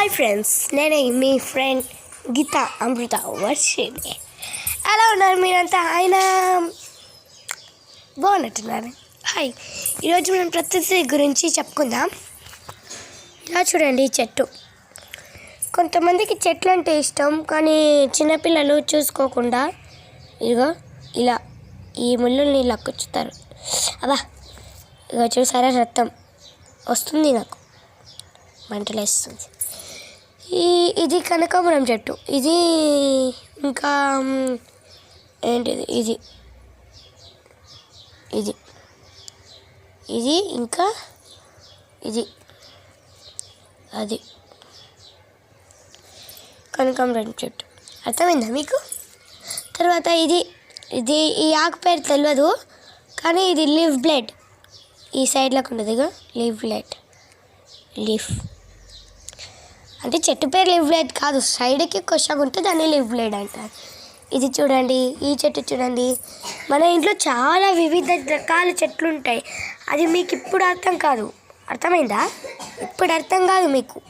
Hi friends, నేనే మీ friend గీత అమృత వర్షిని. ఎలా ఉన్నారు మీరంతా? ఆయన బాగున్నట్టున్నారు. హాయ్, ఈరోజు మనం ప్రకృతి గురించి చెప్పుకుందాం. ఇలా చూడండి, చెట్టు. కొంతమందికి చెట్లు అంటే ఇష్టం, కానీ చిన్నపిల్లలు చూసుకోకుండా ఇదిగో ఇలా ఈ ముళ్ళుల్ని లక్కుచ్చుతారు. అబ్బా, ఇగో చూసారా, రక్తం వస్తుంది, నాకు మంటలేస్తుంది. ఇది కనకాంబరం చెట్టు. ఇది ఇంకా ఏంటిది, ఇది ఇది ఇది ఇంకా ఇది అది కనకాంబరం చెట్టు. అర్థమైందా మీకు? తర్వాత ఇది ఇది ఈ ఆకు పేరు తెలియదు, కానీ ఇది లీఫ్ బ్లేడ్. ఈ సైడ్లోకి ఉంటుంది ఇక లీఫ్ బ్లేడ్. లీఫ్ అంటే చెట్టు పేరు లీఫ్ బ్లేడ్ కాదు, సైడ్కి కొషగా ఉంటే దాన్ని లీఫ్ బ్లేడ్ అంటారు. ఇది చూడండి, ఈ చెట్టు చూడండి. మన ఇంట్లో చాలా వివిధ రకాల చెట్లు ఉంటాయి. అది మీకు ఇప్పుడు అర్థం కాదు. అర్థమైందా? ఇప్పుడు అర్థం కాదు మీకు.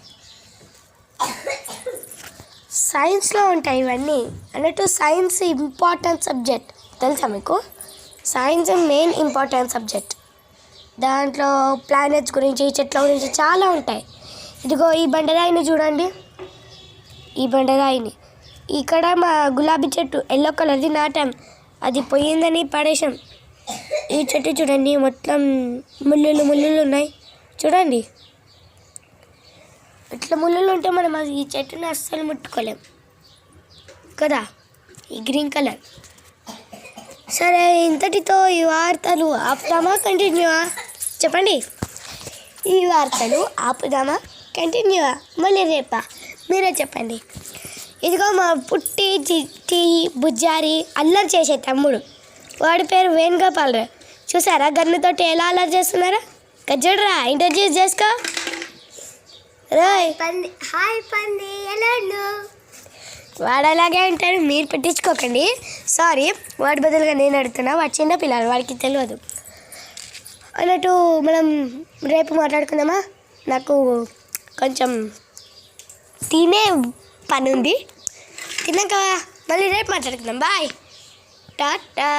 సైన్స్లో ఉంటాయి ఇవన్నీ. అన్నట్టు సైన్స్ ఇంపార్టెంట్ సబ్జెక్ట్, తెలుసా మీకు? Science main important subject. దాంట్లో ప్లానెట్స్ గురించి, చెట్ల గురించి చాలా ఉంటాయి. ఇదిగో ఈ బండరాయిని చూడండి, ఈ బండరాయిని. ఇక్కడ మా గులాబీ చెట్టు ఎల్లో కలర్ది నాటాం, అది పోయిందని పడేసాం. ఈ చెట్టు చూడండి, మొత్తం ముళ్ళులు ముళ్ళులు ఉన్నాయి చూడండి. ఇట్లా ముళ్ళులు ఉంటే మనం ఈ చెట్టుని అస్సలు ముట్టుకోలేం కదా, ఈ గ్రీన్ కలర్. సరే, ఇంతటితో ఈ వార్తలు ఆపుదామా, కంటిన్యూవా? చెప్పండి. ఈ వార్తలు ఆపుదామా, కంటిన్యూవా, మళ్ళీ రేపా? మీరే చెప్పండి. ఇదిగో మా పుట్టి చిట్టి బుజ్జారి అల్లరి చేసే తమ్ముడు, వాడి పేరు వేణుగోపాలరావు. చూసారా గన్నుతోటి ఎలా అల్లరి చేస్తున్నారా? చూడరా, ఇంట్రడ్యూస్ చేసుకో. హాయ్ పంది, ఎలా ఉన్నావు? వాడు అలాగే అంటారు, మీరు పెట్టించుకోకండి. సారీ, వాడి బదులుగా నేను అడుగుతున్నా. వాడు చిన్న పిల్లలు, వాడికి తెలియదు అన్నట్టు. మనం రేపు మాట్లాడుకుందామా? నాకు కొంచెం తినే పని ఉంది, తిన్నాక మళ్ళీ రేపు మాట్లాడుకుందాం. బాయ్, టాటా.